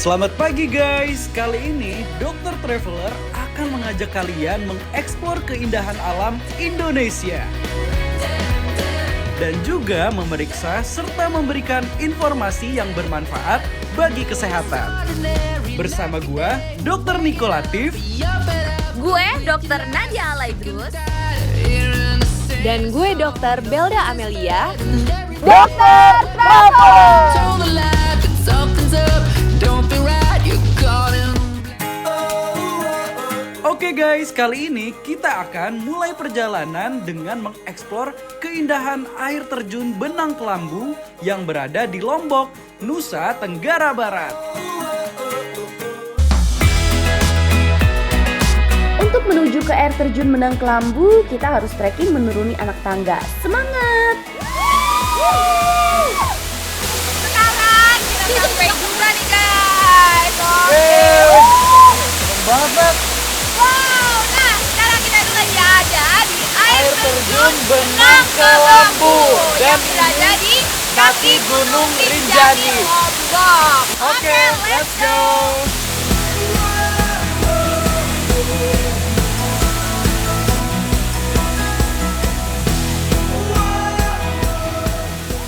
Selamat pagi guys, kali ini Dokter Traveler akan mengajak kalian mengeksplor keindahan alam Indonesia dan juga memeriksa serta memberikan informasi yang bermanfaat bagi kesehatan. Bersama gua, Dr. Niko Latif, gue Dr. Nadia Alaidrus, dan gue Dr. Belda Amelia, Dokter Traveler. Oke guys, kali ini kita akan mulai perjalanan dengan mengeksplor keindahan air terjun Benang Kelambu yang berada di Lombok, Nusa Tenggara Barat. Untuk menuju ke air terjun Benang Kelambu, kita harus trekking menuruni anak tangga. Semangat! Sekarang kita sampai juga nih guys. Seneng banget, Wow, nah sekarang kita itu lagi ada di air terjun Benang Kelambu yang berada di kaki Gunung Rinjani, Lombok. Oke, let's go!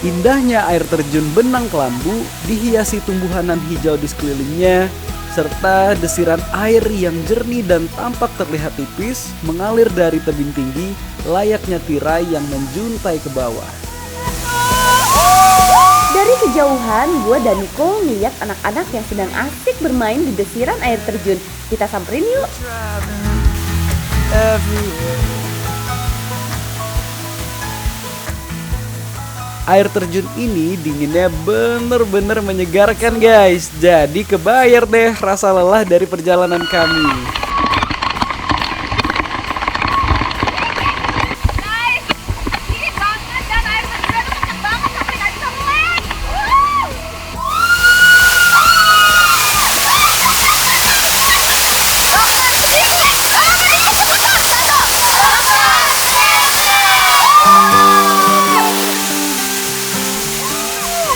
Indahnya air terjun Benang Kelambu dihiasi tumbuhanan hijau di sekelilingnya, serta desiran air yang jernih dan tampak terlihat tipis mengalir dari tebing tinggi layaknya tirai yang menjuntai ke bawah. Dari kejauhan, gue dan Niko ngeliat anak-anak yang sedang asik bermain di desiran air terjun. Kita samperin yuk. Air terjun ini dinginnya bener-bener menyegarkan guys. Jadi kebayar deh rasa lelah dari perjalanan kami. Guys, ini banget dan air terjun itu kenceng banget sampai nggak bisa melek.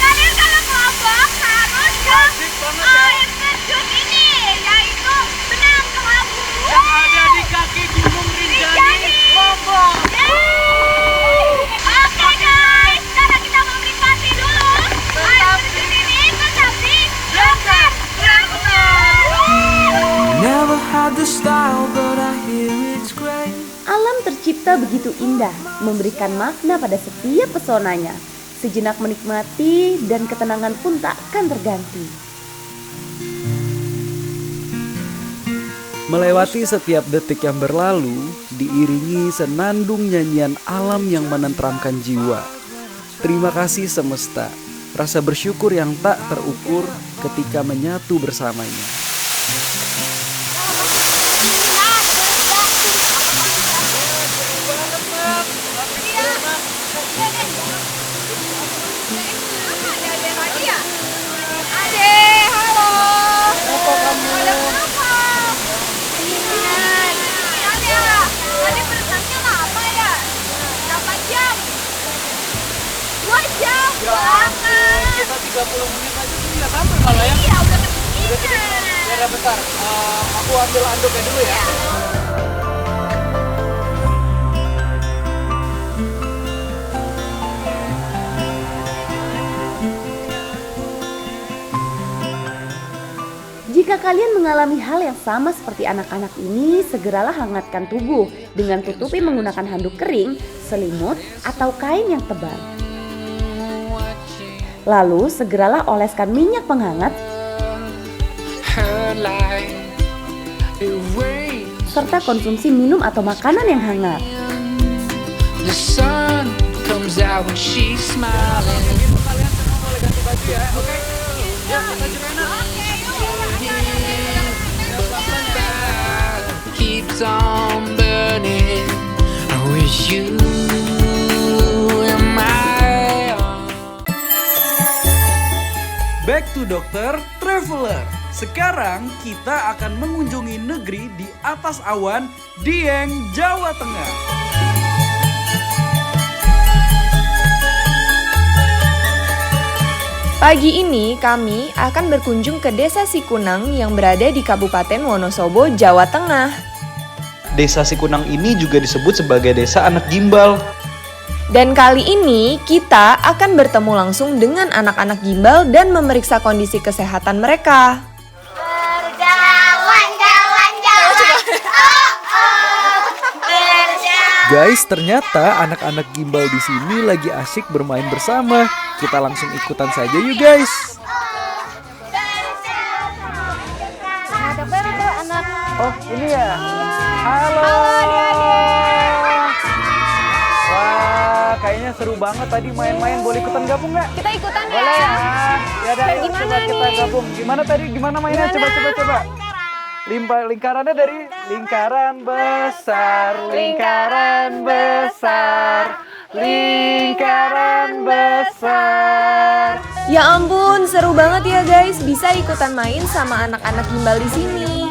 Kalian kalau ke Lombok harus ke air terjun ini, yaitu Benang Kelambu. Yang ada di kaki Gunung Rinjani, Lombok. Oke guys, sekarang kita mau menikmati dulu air terjun ini, tetap di Dokter Traveler. Never had the style, but I hear it's great. Alam tercipta begitu indah, memberikan makna pada setiap pesonanya. Sejenak menikmati dan ketenangan pun takkan terganti. Melewati setiap detik yang berlalu, diiringi senandung nyanyian alam yang menenteramkan jiwa. Terima kasih semesta, rasa bersyukur yang tak terukur ketika menyatu bersamanya. Ade, halo. Kenapa kamu? Ade berenangnya lama ya? Berapa jam? 2 jam banget. Kita 30 menit aja tuh ya sampai malah ya. Iya, udah kedinginan. Ya bentar, aku ambil anduknya dulu ya. Jika kalian mengalami hal yang sama seperti anak-anak ini, segeralah hangatkan tubuh dengan tutupi menggunakan handuk kering, selimut, atau kain yang tebal. Lalu segeralah oleskan minyak penghangat Her light, it rains. serta konsumsi minum atau makanan yang hangat. The sun comes out when she's smiling. Keeps on burning. I wish you in my arms. Back to Dokter Traveler. Sekarang kita akan mengunjungi negeri di atas awan, Dieng, Jawa Tengah. Pagi ini kami akan berkunjung ke Desa Sikunang yang berada di Kabupaten Wonosobo, Jawa Tengah. Desa Sikunang ini juga disebut sebagai desa anak gimbal. Dan kali ini kita akan bertemu langsung dengan anak-anak gimbal dan memeriksa kondisi kesehatan mereka. Guys, ternyata anak-anak gimbal di sini lagi asyik bermain bersama. Kita langsung ikutan saja yuk guys. Oh, ini ya. Halo. Wah, kayaknya seru banget tadi main-main. Boleh ikutan gabung nggak? Kita ikutan ya. Boleh ya. Ya udah, ayo Gimana coba kita nih? gabung. Gimana tadi? Gimana mainnya? Coba. Lingkarannya dari lingkaran besar, lingkaran besar, lingkaran besar. Ya ampun, seru banget ya guys, bisa ikutan main sama anak-anak gimbal di sini.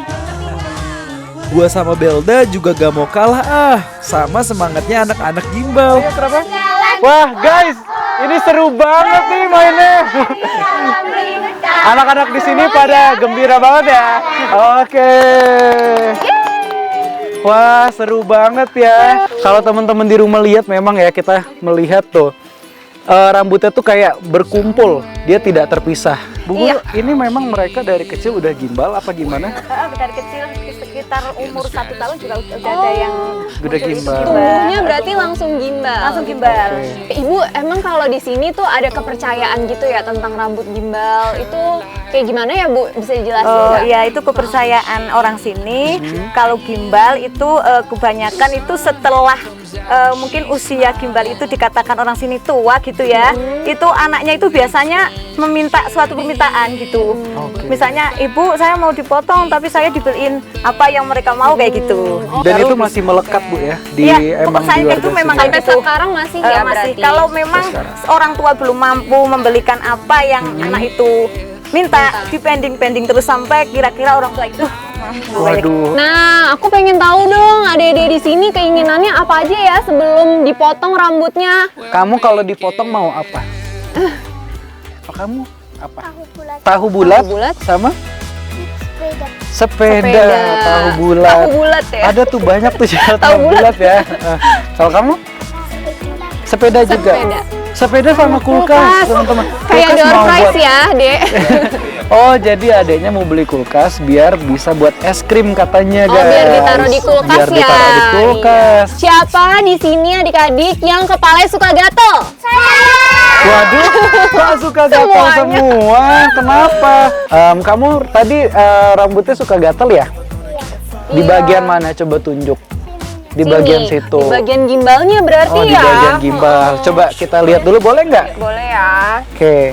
Gua sama Belda juga gak mau kalah sama semangatnya anak-anak gimbal. Wah guys, ini seru banget nih mainnya. Anak-anak di sini pada gembira banget ya. Oke. Wah, seru banget ya. Kalau teman-teman di rumah lihat memang ya, kita melihat tuh rambutnya tuh kayak berkumpul, dia tidak terpisah. Bu Guru, ini memang mereka dari kecil udah gimbal apa gimana? Dari kecil sekitar umur 1 tahun juga udah ada yang Udah gimbal. Tumbuhnya berarti langsung gimbal. langsung gimbal. Ibu, emang kalau di sini tuh ada kepercayaan gitu ya tentang rambut gimbal. Itu kayak gimana ya, Bu? Bisa dijelasin Oh nggak? ya, itu kepercayaan orang sini. Kalau gimbal itu kebanyakan itu setelah mungkin usia gimbal itu dikatakan orang sini tua gitu ya. Itu anaknya itu biasanya meminta suatu permintaan gitu. Misalnya, ibu saya mau dipotong tapi saya dibeliin apa yang mereka mau kayak gitu. Dan itu masih melekat Bu ya di Iya, emang saya di warga itu memang sini. Sampai gitu. sekarang masih ya Masih. berarti. Kalau memang orang tua belum mampu membelikan apa yang anak itu minta, dipending terus sampai kira-kira orang tua itu Waduh. Nah, aku pengen tahu dong, adik-adik di sini keinginannya apa aja ya sebelum dipotong rambutnya? Kamu kalau dipotong mau apa? Kamu apa? Tahu bulat. bulat. Sama? Sepeda. Sepeda. Tahu bulat. Tahu bulat ya? Ada tuh banyak tuh cara tahu bulat ya. Kalau kamu? Sepeda juga. Sepeda sama kulkas, teman-teman. Kayak Kulkas door mau prize buat- ya, Dek. Oh, jadi adeknya mau beli kulkas biar bisa buat es krim katanya, Oh, guys. biar ditaruh di kulkas Biar ya. ditaruh di kulkas. Siapa di sini adik-adik yang kepalanya suka gatel? Waduh, kok suka gatal semua? Kenapa? Kamu tadi rambutnya suka gatal ya? Di bagian mana? Coba tunjuk. Di Sini, bagian situ. Di bagian gimbalnya berarti Oh, di ya. bagian gimbal. Coba kita lihat dulu, boleh nggak? Boleh ya. Oke.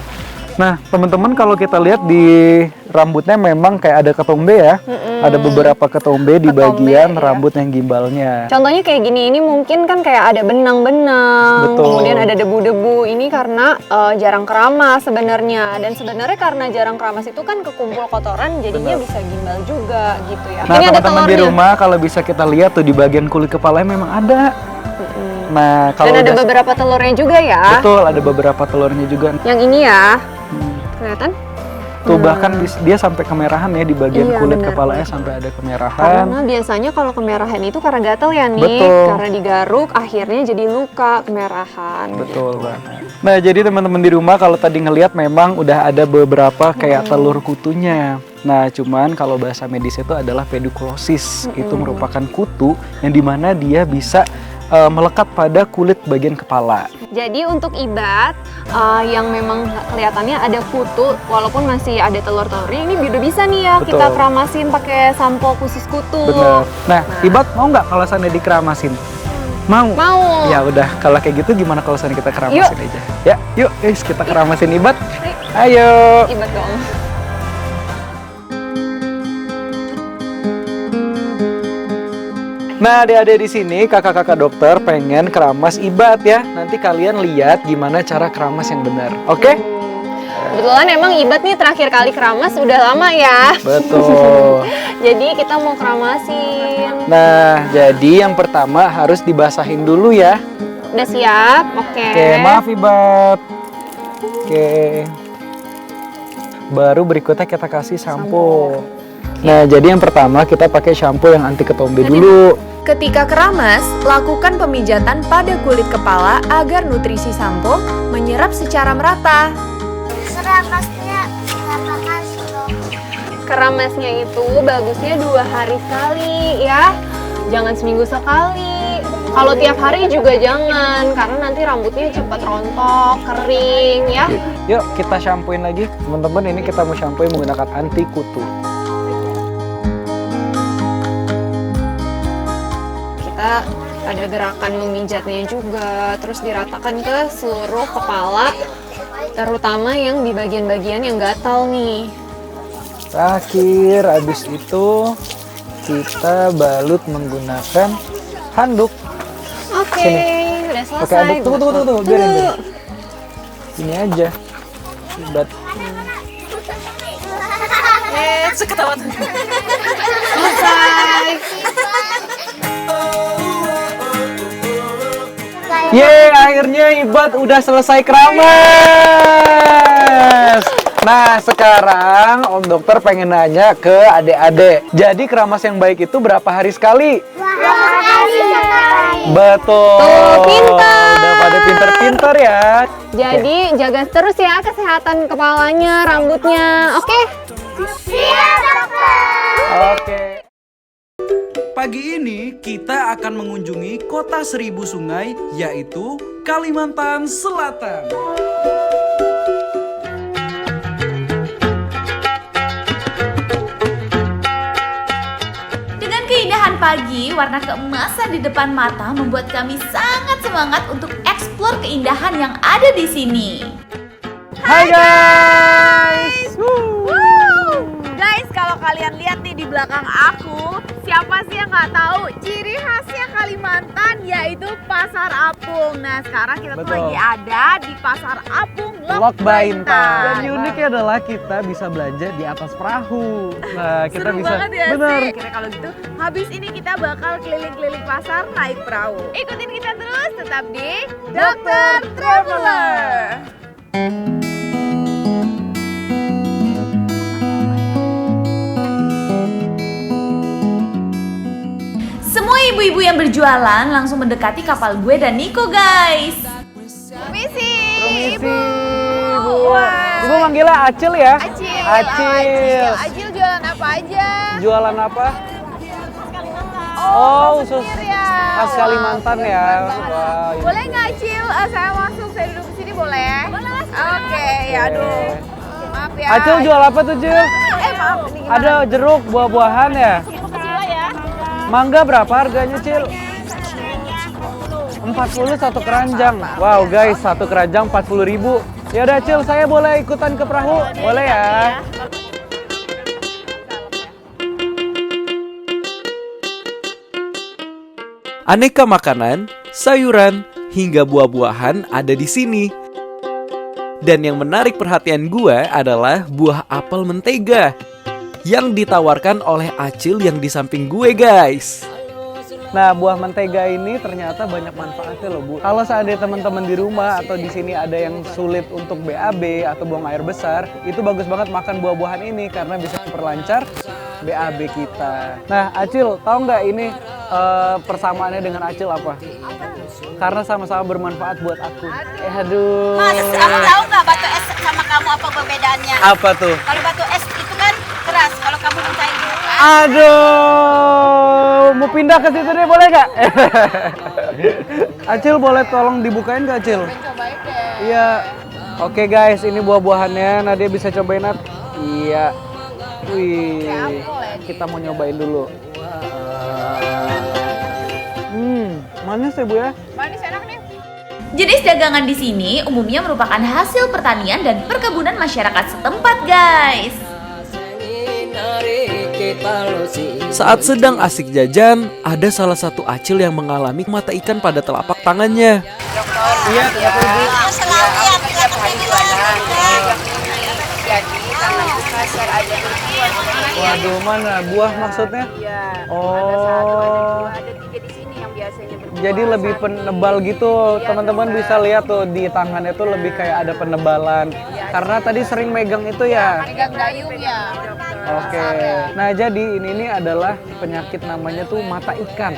Nah, teman-teman kalau kita lihat di rambutnya memang kayak ada ketombe ya. Ada beberapa ketombe di bagian rambut yang gimbalnya. Contohnya kayak gini, ini mungkin kan kayak ada benang-benang, Betul. kemudian ada debu-debu. Ini karena jarang keramas sebenarnya. Dan sebenarnya karena jarang keramas itu kan kekumpul kotoran, jadinya bisa gimbal juga gitu ya. Nah, ini ada teman-teman di telurnya. rumah kalau bisa kita lihat tuh di bagian kulit kepalanya memang ada. Nah, kalau Dan ada udah- beberapa telurnya juga ya. betul, ada beberapa telurnya juga. Yang ini ya, kelihatan? Tuh bahkan dia sampai kemerahan ya di bagian Iya, kulit benar. kepalanya sampai ada kemerahan. Karena biasanya kalau kemerahan itu karena gatel ya nih, Betul. karena digaruk akhirnya jadi luka kemerahan. Betul banget. Nah, jadi teman-teman di rumah kalau tadi ngelihat memang udah ada beberapa kayak telur kutunya. Nah, cuman kalau bahasa medis itu adalah pedikulosis. Itu merupakan kutu yang dimana dia bisa melekat pada kulit bagian kepala. Jadi untuk Ibat yang memang kelihatannya ada kutu, walaupun masih ada telur-telurnya, ini udah bisa nih ya Betul. kita keramasin pakai sampo khusus kutu. Bener. Nah, Ibat mau nggak kalau sana dikeramasin? Mau? Mau. Ya udah, kalau kayak gitu gimana kalau sana kita keramasin aja? Ya, yuk guys, kita keramasin Ibat. Ayo. Ibat dong. Nah, adik-adik di sini kakak-kakak dokter pengen keramas Ibat ya. Nanti kalian lihat gimana cara keramas yang benar. Oke? Kebetulan emang Ibat nih terakhir kali keramas udah lama ya. Betul. Jadi kita mau keramasin. Nah, jadi yang pertama harus dibasahin dulu ya. Udah siap? Oke. Oke, maaf Ibat. Oke. Baru berikutnya kita kasih sampo. Nah, jadi yang pertama kita pakai shampoo yang anti ketombe dulu. Ketika keramas, lakukan pemijatan pada kulit kepala agar nutrisi sampo menyerap secara merata. Keramasnya itu bagusnya 2 hari sekali ya, jangan seminggu sekali. Kalau tiap hari juga jangan, karena nanti rambutnya cepat rontok, kering ya. Yuk kita shampooin lagi. Teman-teman, ini kita mau shampooin menggunakan anti kutu. Kita ada gerakan memijatnya juga, terus diratakan ke seluruh kepala, terutama yang di bagian-bagian yang gatal nih. Terakhir, habis itu kita balut menggunakan handuk. Oke, udah selesai. Pakai handuk. Tunggu, biarin. Ini aja. Hebat. Selesai. Yeay, akhirnya Ibat udah selesai keramas. Nah, sekarang Om Dokter pengen nanya ke adik-adik. Jadi keramas yang baik itu berapa hari sekali? 2 hari sekali. Betul. Tuh, pintar. Udah pada pinter-pinter ya. Jadi jaga terus ya kesehatan kepalanya, rambutnya. Oke? Siap, dokter. Oke. Pagi ini kita akan mengunjungi kota 1000 sungai, yaitu Kalimantan Selatan. Dengan keindahan pagi, warna keemasan di depan mata membuat kami sangat semangat untuk eksplor keindahan yang ada di sini. Hai guys. Guys, kalau kalian lihat nih di belakang aku, siapa sih yang nggak tahu ciri khasnya Kalimantan yaitu Pasar Apung. Nah, sekarang kita tuh Betul. lagi ada di Pasar Apung Lok Baintan. Dan Baintan. uniknya adalah kita bisa belanja di atas perahu. Nah, kita Seru bisa banget ya bener. sih. Kira kalau gitu, habis ini kita bakal keliling-keliling pasar naik perahu. Ikutin kita terus, tetap di Dokter Traveler. Semua ibu-ibu yang berjualan langsung mendekati kapal gue dan Niko, guys. Permisi, Permisi, Bu. Wah. Ibu manggilnya Acil ya? Acil. Acil. Acil jualan apa aja? Jualan apa? Oh, usus ya. khas Kalimantan ya. Wah, ini. Boleh nggak Acil? Saya masuk, saya duduk di sini boleh? Boleh. Oke, ya aduh. Maaf ya. Acil jual apa tuh, Cil? Maaf, ini gimana? Ada jeruk, buah-buahan ya? Mangga berapa harganya, Cil? 40 satu keranjang. Wow, guys, satu keranjang 40.000. Ya udah, Cil, saya boleh ikutan ke perahu? Boleh ya? Aneka makanan, sayuran, hingga buah-buahan ada di sini. Dan yang menarik perhatian gue adalah buah apel mentega yang ditawarkan oleh Acil yang di samping gue, guys. Nah, buah mentega ini ternyata banyak manfaatnya loh, Bu. Kalau seandainya teman-teman di rumah atau di sini ada yang sulit untuk BAB atau buang air besar, itu bagus banget makan buah-buahan ini karena bisa memperlancar BAB kita. Nah, Acil, tahu nggak ini persamaannya dengan Acil apa? Karena sama-sama bermanfaat buat aku. Aduh. Mas, kamu tahu nggak batu es sama kamu apa perbedaannya? Apa tuh? Kalau batu es itu kan keras, kalau kamu mencair gitu kan. Aduh, mau pindah ke situ deh, boleh nggak? Acil, boleh tolong dibukain nggak, Acil? Cobain deh. Iya. Oke guys, ini buah-buahannya. Nadia bisa cobain, Nat? Iya. Wih, kita mau nyobain dulu. Manis ya, Bu ya? Manis enak nih. Jenis dagangan di sini umumnya merupakan hasil pertanian dan perkebunan masyarakat setempat, guys. Saat sedang asik jajan, ada salah satu Acil yang mengalami mata ikan pada telapak tangannya. Iya, ternyata Ibu. Waduh, mana buah maksudnya? Iya. Oh. Ada 3 di sini yang biasanya berbuah. Jadi lebih penebal gitu, teman-teman bisa lihat tuh di tangannya tuh lebih kayak ada penebalan. Karena tadi sering megang itu ya. Megang dayung ya. Oke. Nah, jadi ini adalah penyakit namanya tuh mata ikan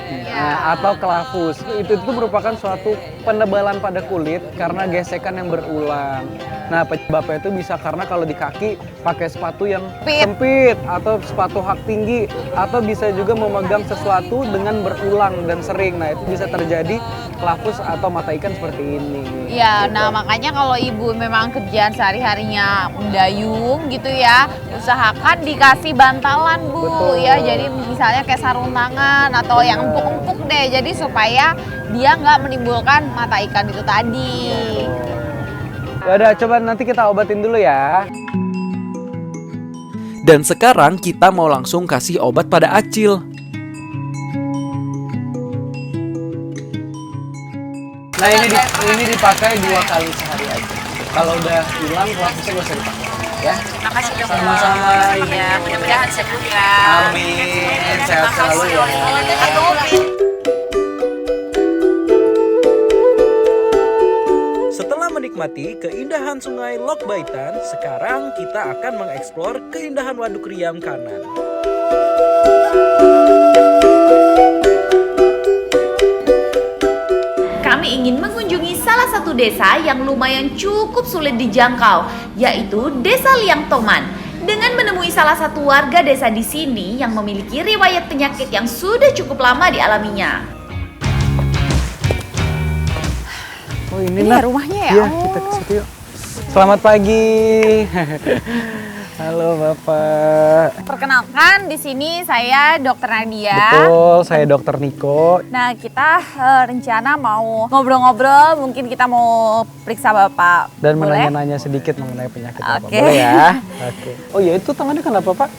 atau kelafus. Itu merupakan suatu penebalan pada kulit karena gesekan yang berulang. Nah, penyebabnya itu bisa karena kalau di kaki pakai sepatu yang sempit atau sepatu hak tinggi, atau bisa juga memegang sesuatu dengan berulang dan sering. Nah, itu bisa terjadi kelafus atau mata ikan seperti ini. Ya, gitu. nah makanya kalau ibu memang kerjaan sehari-harinya mendayung gitu ya, usahakan dikasih bantalan Bu. Betul. Ya, jadi misalnya kayak sarung tangan atau yang empuk-empuk deh, jadi supaya dia nggak menimbulkan mata ikan itu tadi. Ya udah, coba nanti kita obatin dulu ya. Dan sekarang kita mau langsung kasih obat pada Acil. Nah, ini dipakai 2 kali sehari aja. Kalau udah hilang kelafusnya gak usah dipakai ya. Makasih dokter. Sama-sama. Ya, mudah-mudahan sembuh ya. Amin. Sehat selalu ya. Setelah menikmati keindahan sungai Lok Baitan, sekarang kita akan mengeksplor keindahan Waduk Riam kanan. Kami ingin mengunjungi salah satu desa yang lumayan cukup sulit dijangkau, yaitu Desa Liang Toman. Dengan menemui salah satu warga desa di sini yang memiliki riwayat penyakit yang sudah cukup lama dialaminya. Oh, ini ya rumahnya ya? Iya, kita ke situ yuk. Selamat pagi. Halo Bapak. Perkenalkan, di sini saya Dokter Nadia. Betul, saya Dokter Niko. Nah, kita rencana mau ngobrol-ngobrol, mungkin kita mau periksa Bapak. Dan Boleh? menanya-nanya sedikit mengenai penyakit Bapak. Oke. Boleh ya? Oke. Oh ya, itu tangannya kenapa Pak?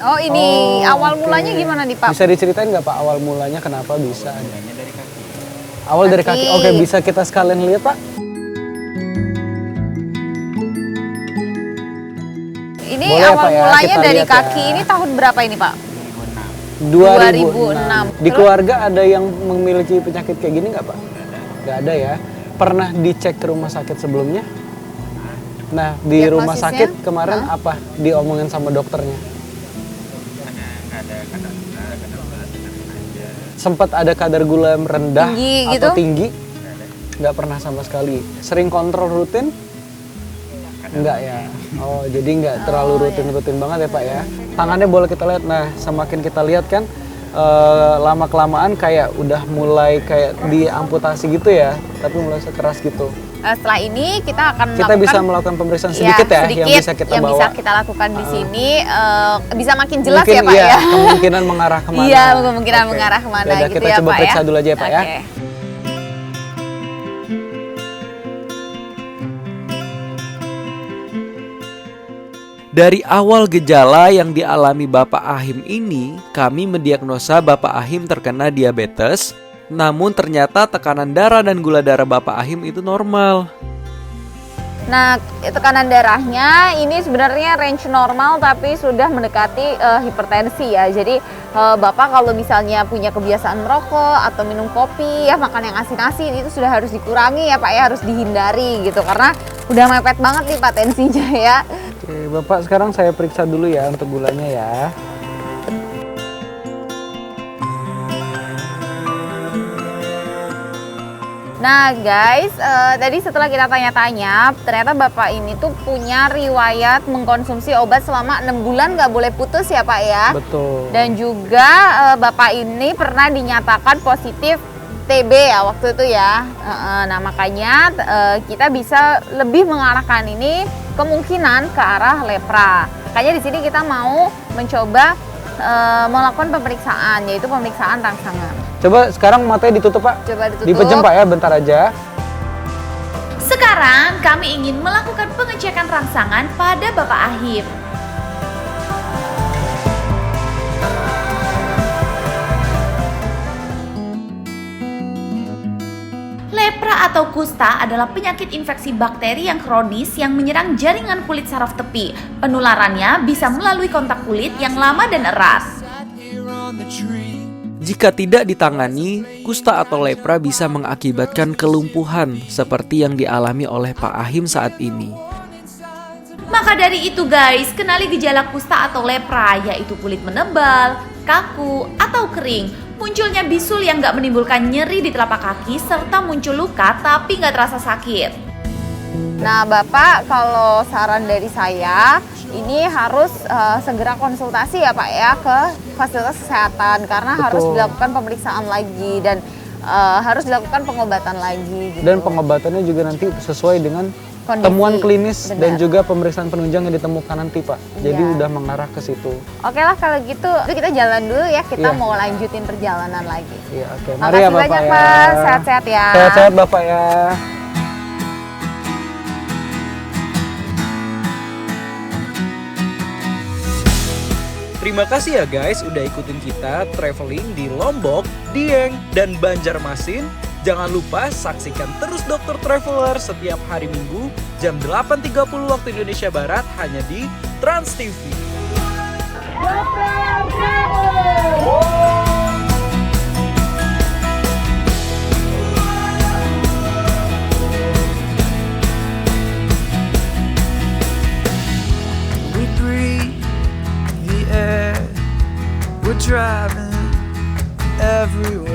Oh, ini Oh, awal oke. mulanya gimana nih Pak? Bisa diceritain nggak Pak awal mulanya kenapa bisa? Dari kaki. Awal dari kaki. Oke, bisa kita sekalian lihat Pak? Ini Boleh, awal Pak, ya, mulanya kita dari lihat kaki ya. ini tahun berapa ini Pak? 2006. Di keluarga ada yang memiliki penyakit kayak gini nggak Pak? Nggak ada ya. Pernah dicek ke rumah sakit sebelumnya? Nah, di rumah Diagnosisnya? sakit kemarin apa diomongin sama dokternya? Sempat ada kadar gula yang rendah Tinggi atau gitu? tinggi? Nggak pernah sama sekali. Sering kontrol rutin? Enggak ya. Oh, jadi nggak terlalu rutin-rutin banget ya Pak ya. Tangannya boleh kita lihat. Nah, semakin kita lihat kan lama kelamaan kayak udah mulai kayak diamputasi gitu ya, tapi mulai sekeras gitu. Setelah ini kita akan Bisa melakukan pemeriksaan sedikit ya, yang bisa kita bawa. bisa kita lakukan di sini, bisa makin jelas Mungkin ya Pak iya, ya. kemungkinan mengarah kemana. Iya, kemungkinan Oke. mengarah kemana Yaudah, gitu kita ya coba Pak ya. periksa dulu aja ya Pak ya. Oke. Dari awal gejala yang dialami Bapak Ahim ini, kami mendiagnosa Bapak Ahim terkena diabetes. Namun ternyata tekanan darah dan gula darah Bapak Ahim itu normal. Nah, tekanan darahnya ini sebenarnya range normal tapi sudah mendekati hipertensi ya. Jadi Bapak kalau misalnya punya kebiasaan merokok atau minum kopi ya, makan yang asin-asin itu sudah harus dikurangi ya Pak ya, harus dihindari gitu karena udah mepet banget nih Pak tensinya ya. Oke, Bapak sekarang saya periksa dulu ya untuk gulanya ya. Nah guys, tadi setelah kita tanya-tanya, ternyata Bapak ini tuh punya riwayat mengkonsumsi obat selama 6 bulan nggak boleh putus ya Pak ya. Betul. Dan juga Bapak ini pernah dinyatakan positif TB ya waktu itu ya. Nah makanya kita bisa lebih mengarahkan ini kemungkinan ke arah lepra. Makanya di sini kita mau mencoba melakukan pemeriksaan, yaitu pemeriksaan rangsangan. Coba sekarang matanya ditutup Pak. Coba ditutup. Dipejam Pak ya, bentar aja. Sekarang kami ingin melakukan pengecekan rangsangan pada Bapak Ahim. Lepra atau kusta adalah penyakit infeksi bakteri yang kronis yang menyerang jaringan kulit saraf tepi. Penularannya bisa melalui kontak kulit yang lama dan erat. Jika tidak ditangani, kusta atau lepra bisa mengakibatkan kelumpuhan seperti yang dialami oleh Pak Ahim saat ini. Maka dari itu guys, kenali gejala kusta atau lepra, yaitu kulit menebal, kaku, atau kering. Munculnya bisul yang gak menimbulkan nyeri di telapak kaki, serta muncul luka tapi gak terasa sakit. Nah Bapak, kalau saran dari saya, ini harus segera konsultasi ya Pak ya ke fasilitas kesehatan. Karena harus dilakukan pemeriksaan lagi dan harus dilakukan pengobatan lagi gitu. Dan pengobatannya juga nanti sesuai dengan Kondisi. temuan klinis Benar. dan juga pemeriksaan penunjang yang ditemukan nanti Pak. Jadi Iya. udah mengarah ke situ. Oke lah kalau gitu, itu kita jalan dulu ya, kita Iya. mau lanjutin perjalanan lagi. Iya, oke. Mari Makasih ya Bapak banyak ya. Pak, sehat-sehat ya. Sehat-sehat Bapak ya. Terima kasih ya guys udah ikutin kita traveling di Lombok, Dieng, dan Banjarmasin. Jangan lupa saksikan terus Dr. Traveler setiap hari Minggu jam 8.30 waktu Indonesia Barat hanya di Trans TV. We breathe the air, we're driving everywhere.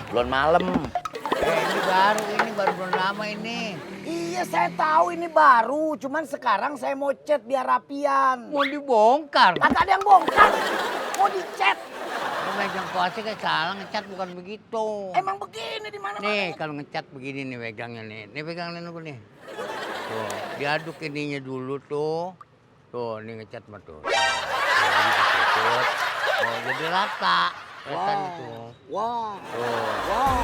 Belum malam. Ini baru belum lama ini. Iya saya tahu ini baru, cuman sekarang saya mau cat biar rapian. Mau dibongkar? Kagak ada yang bongkar, mau dicat. Lu megang kuasa kayak salah, ngecat bukan begitu. Emang begini di mana? Nih kalau ngecat begini nih pegangnya nih. Nih pegangnya dulu nih. Tuh, diaduk ininya dulu tuh. Tuh, nih ngecat mah tuh. Oh, jadi rata. Rata itu. Wow. Tuh. Wow.